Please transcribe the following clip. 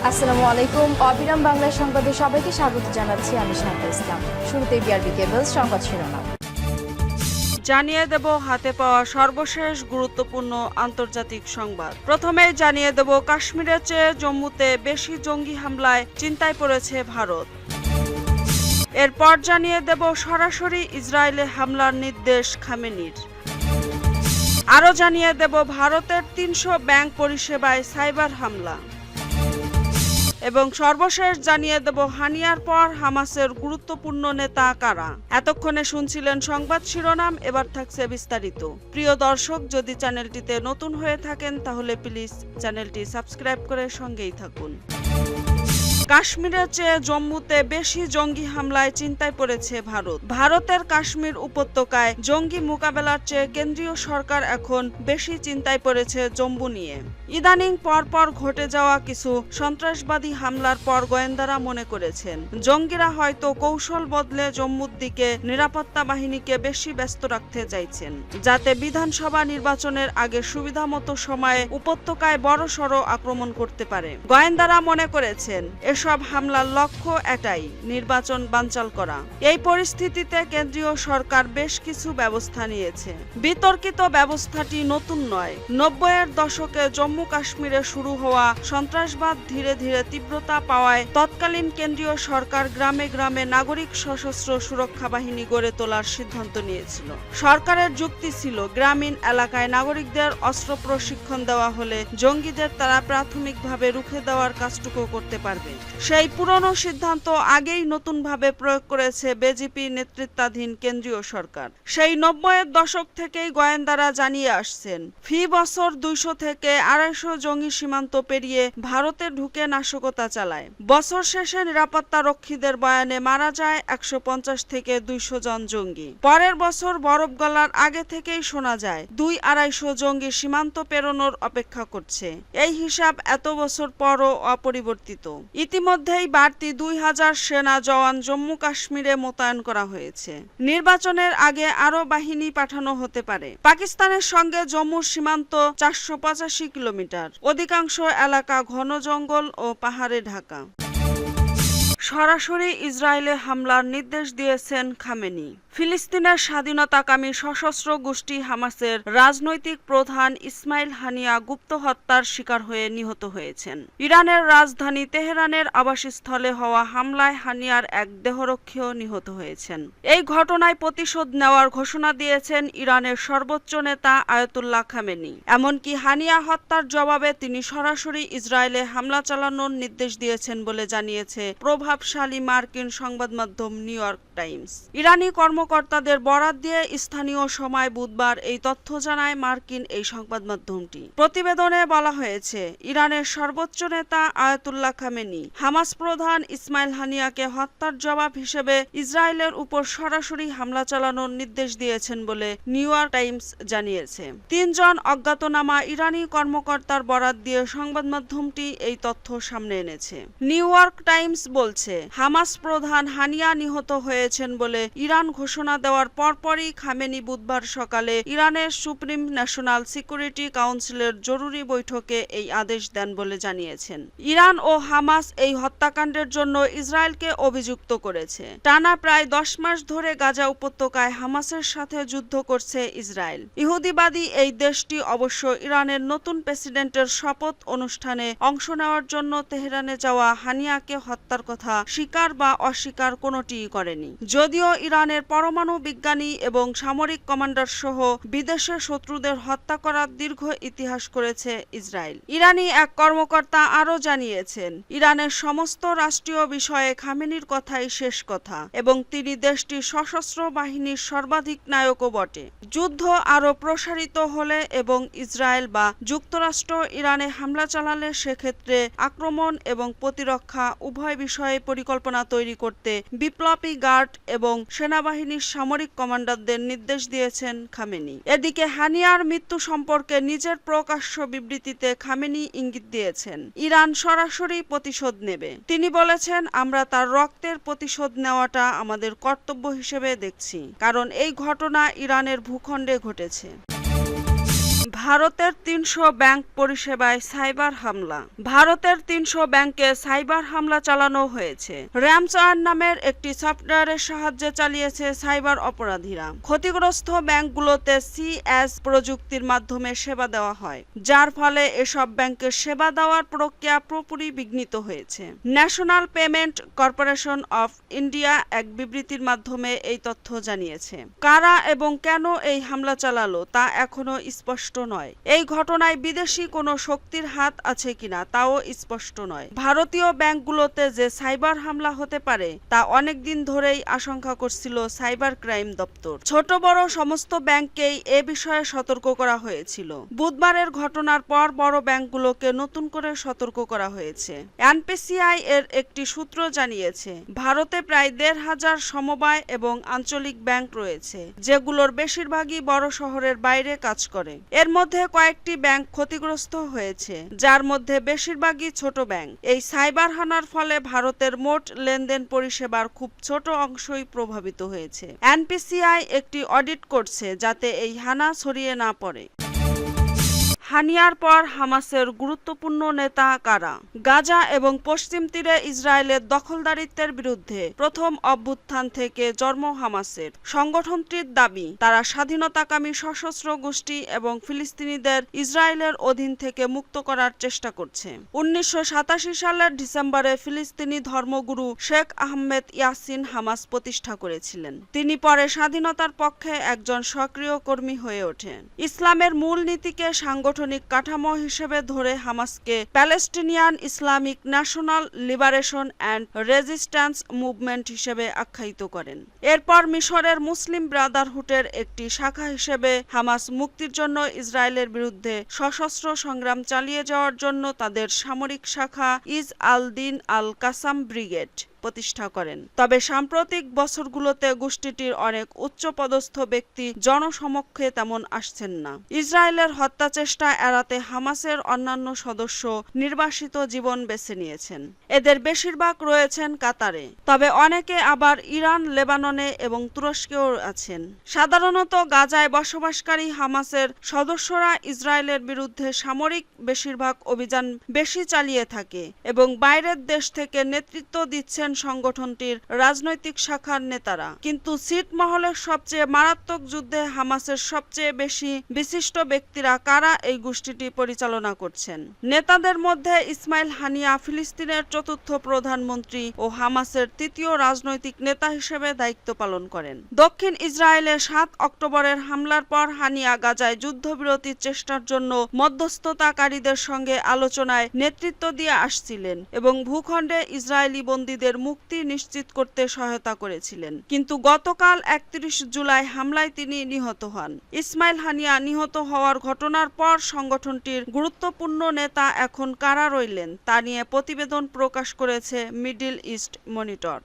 আসসালামু আলাইকুম। অবিরাম বাংলা সংবাদে সবাইকে স্বাগত জানাচ্ছি আমি শান্তা ইসলাম। শুরুতে বিআরবি কেবল সংবাদ শিরোনাম। জানিয়ে দেব হাতে পাওয়া সর্বশেষ গুরুত্বপূর্ণ আন্তর্জাতিক সংবাদ। প্রথমেই জানিয়ে দেব কাশ্মীরের চেয়ে জম্মুতে বেশি জঙ্গি হামলায় চিন্তায় পড়েছে ভারত। এরপর জানিয়ে দেব সরাসরি ইসরায়েলে হামলার নির্দেশ খামেনির। আরও জানিয়ে দেব ভারতের ৩০০ ব্যাংক পরিষেবায় সাইবার হামলা। এবং সর্বশেষ জানিয়ে দেব হানিয়ার পর হামাসের গুরুত্বপূর্ণ নেতা কারা। এতক্ষণে শুনছিলেন সংবাদ শিরোনাম, এবার থাকছে বিস্তারিত। প্রিয় দর্শক, যদি চ্যানেলটিতে নতুন হয়ে থাকেন তাহলে প্লিজ চ্যানেলটি সাবস্ক্রাইব করে সঙ্গেই থাকুন। কাশ্মীরের চেয়ে জম্মুতে বেশি জঙ্গি হামলায় চিন্তায় পড়েছে ভারত। ভারতের কাশ্মীর উপত্যকায় জঙ্গি মোকাবেলার চেয়ে কেন্দ্রীয় সরকার এখন বেশি চিন্তায় পড়েছে জম্মু নিয়ে। ইদানিং পরপর ঘটে যাওয়া কিছু সন্ত্রাসবাদী হামলার পর গোয়েন্দারা মনে করেছেন জঙ্গিরা হয়তো কৌশল বদলে জম্মুর দিকে নিরাপত্তা বাহিনীকে বেশি ব্যস্ত রাখতে চাইছেন, যাতে বিধানসভা নির্বাচনের আগে সুবিধামতো সময়ে উপত্যকায় বড়সড় আক্রমণ করতে পারে। গোয়েন্দারা মনে করেছেন এসব হামলার লক্ষ্য এটাই, নির্বাচন বানচাল করা। এই পরিস্থিতিতে কেন্দ্রীয় সরকার বেশ কিছু ব্যবস্থা নিয়েছে। বিতর্কিত ব্যবস্থাটি নতুন নয়। ৯০-এর দশকে জম্মু কাশ্মীরে শুরু হওয়া সন্ত্রাসবাদ ধীরে ধীরে তীব্রতা পাওয়ায় তৎকালীন কেন্দ্রীয় সরকার গ্রামে গ্রামে নাগরিক সশস্ত্র সুরক্ষা বাহিনী গড়ে তোলার সিদ্ধান্ত নিয়েছিল। সরকারের যুক্তি ছিল গ্রামীণ এলাকায় নাগরিকদের অস্ত্র প্রশিক্ষণ দেওয়া হলে জঙ্গিদের তারা প্রাথমিকভাবে রুখে দেওয়ার কাজটুকু করতে পারবে। সেই পুরনো সিদ্ধান্ত আগেই নতুনভাবে প্রয়োগ করেছে বিজেপি নেতৃত্বাধীন কেন্দ্রীয় সরকার। সেই ৯০-এর দশক থেকেই গোয়েন্দারা জানিয়ে আসছেন ফি বছর ২০০ থেকে ২৫০ জঙ্গি সীমান্ত পেরিয়ে ভারতে ঢুকে নাশকতা চালায়। বছর শেষে নিরাপত্তা রক্ষীদের বয়ানে মারা যায় ১৫০ থেকে ২০০ জন জঙ্গি। পরের বছর বরফ গলার আগে থেকেই শোনা যায় ২-২৫০ জঙ্গি সীমান্ত পেরোনোর অপেক্ষা করছে। এই হিসাব এত বছর পরও অপরিবর্তিত। ইতিমধ্যেই বাড়তি ২০০০ সেনা জওয়ান জম্মু কাশ্মীরে মোতায়েন করা হয়েছে। নির্বাচনের আগে আরও বাহিনী পাঠানো হতে পারে। পাকিস্তানের সঙ্গে জম্মুর সীমান্ত ৪৮৫ কিলোমিটার, অধিকাংশ এলাকা ঘন জঙ্গল ও পাহাড়ে ঢাকা। সরাসরি ইসরায়েলে হামলার নির্দেশ দিয়েছেন খামেনি। ফিলিস্তিনের স্বাধীনতাকামী সশস্ত্র গোষ্ঠী হামাসের রাজনৈতিক প্রধান ইসমাইল হানিয়া গুপ্ত হত্যার শিকার হয়ে নিহত হয়েছেন। ইরানের রাজধানী তেহরানের আবাসস্থলে হওয়া হামলায় হানিয়ার এক দেহরক্ষীও নিহত হয়েছেন। এই ঘটনায় প্রতিশোধ নেওয়ার ঘোষণা দিয়েছেন ইরানের সর্বোচ্চ নেতা আয়াতুল্লাহ খামেনি। এমনকি হানিয়া হত্যার জবাবে তিনি সরাসরি ইসরায়েলে হামলা চালানোর নির্দেশ দিয়েছেন বলে জানিয়েছে প্রভাবশালী মার্কিন সংবাদ মাধ্যম নিউ ইয়র্ক টাইমস। ইরানি কর্মকর্তাদের বরাত দিয়ে স্থানীয় সময় বুধবার এই তথ্য জানায় মার্কিন এই সংবাদ মাধ্যমটি। প্রতিবেদনে বলা হয়েছে ইরানের সর্বোচ্চ নেতা আয়াতুল্লাহ খামেনি হামাস প্রধান ইসমাইল হানিয়াকে হত্যার জবাব হিসেবে ইসরায়েলের উপর সরাসরি হামলা চালানোর নির্দেশ দিয়েছেন বলে নিউ ইয়র্ক টাইমস জানিয়েছে। ৩ জন অজ্ঞাতনামা ইরানি কর্মকর্তার বরাত দিয়ে সংবাদ মাধ্যমটি এই তথ্য সামনে এনেছে। নিউ ইয়র্ক টাইমস বলছে হামাস প্রধান হানিয়া নিহত হয়েছেন বলে ইরান ঘোষণা দেওয়ার পরপরই খামেনি বুধবার সকালে ইরানের সুপ্রিম ন্যাশনাল সিকিউরিটি কাউন্সিলের জরুরি বৈঠকে এই আদেশ দেন বলে জানিয়েছেন। ইরান ও হামাস এই হত্যাকাণ্ডের জন্য ইসরায়েলকে অভিযুক্ত করেছে। টানা প্রায় ১০ মাস ধরে গাজা উপত্যকায় হামাসের সাথে যুদ্ধ করছে ইসরায়েল। ইহুদিবাদী এই দেশটি অবশ্য ইরানের নতুন প্রেসিডেন্টের শপথ অনুষ্ঠানে অংশ নেওয়ার জন্য তেহরানে যাওয়া হানিয়াকে হত্যার কথা স্বীকার বা অস্বীকার কোনোটিই করেনি। যদিও ইরানের পরমাণু বিজ্ঞানী এবং সামরিক কমান্ডার সহ বিদেশে শত্রুদের হত্যা করার দীর্ঘ ইতিহাস করেছে ইসরায়েল। ইরানি এক কর্মকর্তা আরও জানিয়েছেন ইরানের সমস্ত রাষ্ট্রীয় বিষয়ে খামেনির কথাই শেষ কথা এবং তিনি দেশটির সশস্ত্র বাহিনীর সর্বাধিক নায়কও বটে। যুদ্ধ আরও প্রসারিত হলে এবং ইসরায়েল বা যুক্তরাষ্ট্র ইরানে হামলা চালালে সেক্ষেত্রে আক্রমণ এবং প্রতিরক্ষা উভয় বিষয়ে পরিকল্পনা তৈরি করতে বিপ্লবী গার্ড এবং সেনাবাহিনীর সামরিক কমান্ডারদের নির্দেশ দিয়েছেন খামেনি। এদিকে হানিয়ার মৃত্যু সম্পর্কে নিজের প্রকাশ্য বিবৃতিতে খামেনি ইঙ্গিত দিয়েছেন ইরান সরাসরি প্রতিশোধ নেবে। তিনি বলেছেন, আমরা তার রক্তের প্রতিশোধ নেওয়াটা আমাদের কর্তব্য হিসেবে দেখছি, কারণ এই ঘটনা ইরানের ভূখণ্ডে ঘটেছে। ভারতের ৩০০ ব্যাংক পরিষেবায় সাইবার হামলা। ভারতের ৩০০ ব্যাংকে সাইবার হামলা চালানো হয়েছে। র্যামসওয়্যার নামের একটি সফটওয়্যারের সাহায্যে চালিয়েছে সাইবার অপরাধীরা। ক্ষতিগ্রস্ত ব্যাংকগুলোতে সিএস প্রযুক্তির মাধ্যমে সেবা দেওয়া হয়, যার ফলে এসব ব্যাংকের সেবা দেওয়ার প্রক্রিয়া পুরোপুরি বিঘ্নিত হয়েছে। National payment corporation of India এক বিবৃতির মাধ্যমে এই তথ্য জানিয়েছে। কারা এবং কেন এই হামলা চালালো তা এখনো স্পষ্ট নয়। এই ঘটনায় বিদেশি কোনো শক্তির হাত আছে কিনা তাও স্পষ্ট নয়। ভারতীয় ব্যাংকগুলোতে যে সাইবার হামলা হতে পারে তা অনেক দিন ধরেই আশঙ্কা করছিল সাইবার ক্রাইম দপ্তর। ছোট বড় সমস্ত ব্যাংককেই এ বিষয়ে সতর্ক করা হয়েছিল। বুধবারের ঘটনার পর বড় ব্যাংকগুলোকে নতুন করে সতর্ক করা হয়েছে। এনপিসিআই এর একটি সূত্র জানিয়েছে, ভারতে প্রায় ১৫০০ সমবায় এবং আঞ্চলিক ব্যাংক রয়েছে, যেগুলোর বেশিরভাগই বড় শহরের বাইরে কাজ করে। এর মধ্যে কয়েকটি ব্যাংক ক্ষতিগ্রস্ত হয়েছে, যার মধ্যে বেশিরভাগই ছোট ব্যাংক। এই সাইবার হানার ফলে ভারতের মোট লেনদেন পরিষেবার খুব ছোট অংশই প্রভাবিত হয়েছে। এনপিসিআই একটি অডিট করছে যাতে এই হানা ছড়িয়ে না পড়ে। হানিয়ার পর হামাসের গুরুত্বপূর্ণ নেতা কারা? গাজা এবং পশ্চিম তীরে ইসরায়েলের দখলদারিত্বের বিরুদ্ধে প্রথম অভ্যুত্থান থেকে জন্ম হামাসের। সংগঠনটির দাবি, তারা স্বাধীনতাকামী সশস্ত্র গোষ্ঠী এবং ফিলিস্তিনিদের ইসরায়েলের অধীন থেকে মুক্ত করার চেষ্টা করছে। ১৯৮৭ সালের ডিসেম্বরে ফিলিস্তিনি ধর্মগুরু শেখ আহমেদ ইয়াসিন হামাস প্রতিষ্ঠা করেছিলেন। তিনি পরে স্বাধীনতার পক্ষে একজন সক্রিয় কর্মী হয়ে ওঠেন। ইসলামের মূলনীতিকে সাংগঠনিক কাঠামো হিসেবে ধরে হামাসকে Palestinian Islamic national liberation and resistance movement হিসেবে আখ্যায়িত করেন। এরপর মিশরের মুসলিম ব্রাদারহুডের একটি শাখা হিসেবে হামাস মুক্তির জন্য ইসরায়েলের বিরুদ্ধে সশস্ত্র সংগ্রাম চালিয়ে যাওয়ার জন্য তাদের সামরিক শাখা ইজ আল দিন আল কাসাম ব্রিগেড প্রতিষ্ঠা করেন। তবে সাম্প্রতিক বছরগুলোতে গোষ্ঠীটির অনেক উচ্চপদস্থ ব্যক্তি জনসমক্ষে তেমন আসছেন না। ইসরায়েলের হত্যা চেষ্টা এড়াতে হামাসের অন্যান্য সদস্য নির্বাসিত জীবন বেছে নিয়েছেন। এদের বেশিরভাগ রয়েছেন কাতারে, তবে অনেকে আবার ইরান, লেবাননে এবং তুরস্কেও আছেন। সাধারণত গাজায় বসবাসকারী হামাসের সদস্যরা ইসরায়েলের বিরুদ্ধে সামরিক বেশিরভাগ অভিযান বেশি চালিয়ে থাকে এবং বাইরের দেশ থেকে নেতৃত্ব দিচ্ছেন সংগঠনটির রাজনৈতিক শাখার নেতারা। কিন্তু ছিটমহলের সবচেয়ে মারাত্মক যুদ্ধে হামাসের সবচেয়ে বেশি বিশিষ্ট ব্যক্তিরা কারা এই গোষ্ঠীটি পরিচালনা করছেন? নেতাদের মধ্যে ইসমাইল হানিয়া ফিলিস্তিনের চতুর্থ প্রধানমন্ত্রী ও হামাসের তৃতীয় রাজনৈতিক নেতা হিসেবে দায়িত্ব পালন করেন। দক্ষিণ ইসরায়েলে ৭ অক্টোবরের হামলার পর হানিয়া গাজায় যুদ্ধবিরতির চেষ্টার জন্য মধ্যস্থতাকারীদের সঙ্গে আলোচনায় নেতৃত্ব দিয়ে আসছিলেন এবং ভূখণ্ডে ইসরায়েলি বন্দীদের মুক্তি নিশ্চিত করতে সহায়তা করেছিলেন। কিন্তু গতকাল ৩১ জুলাই হামলায় তিনি নিহত হন। ইসমাইল হানিয়া নিহত হওয়ার ঘটনার পর সংগঠনটির গুরুত্বপূর্ণ নেতা এখন কারা রইলেন তা নিয়ে প্রতিবেদন প্রকাশ করেছে মিডল ইস্ট মনিটর।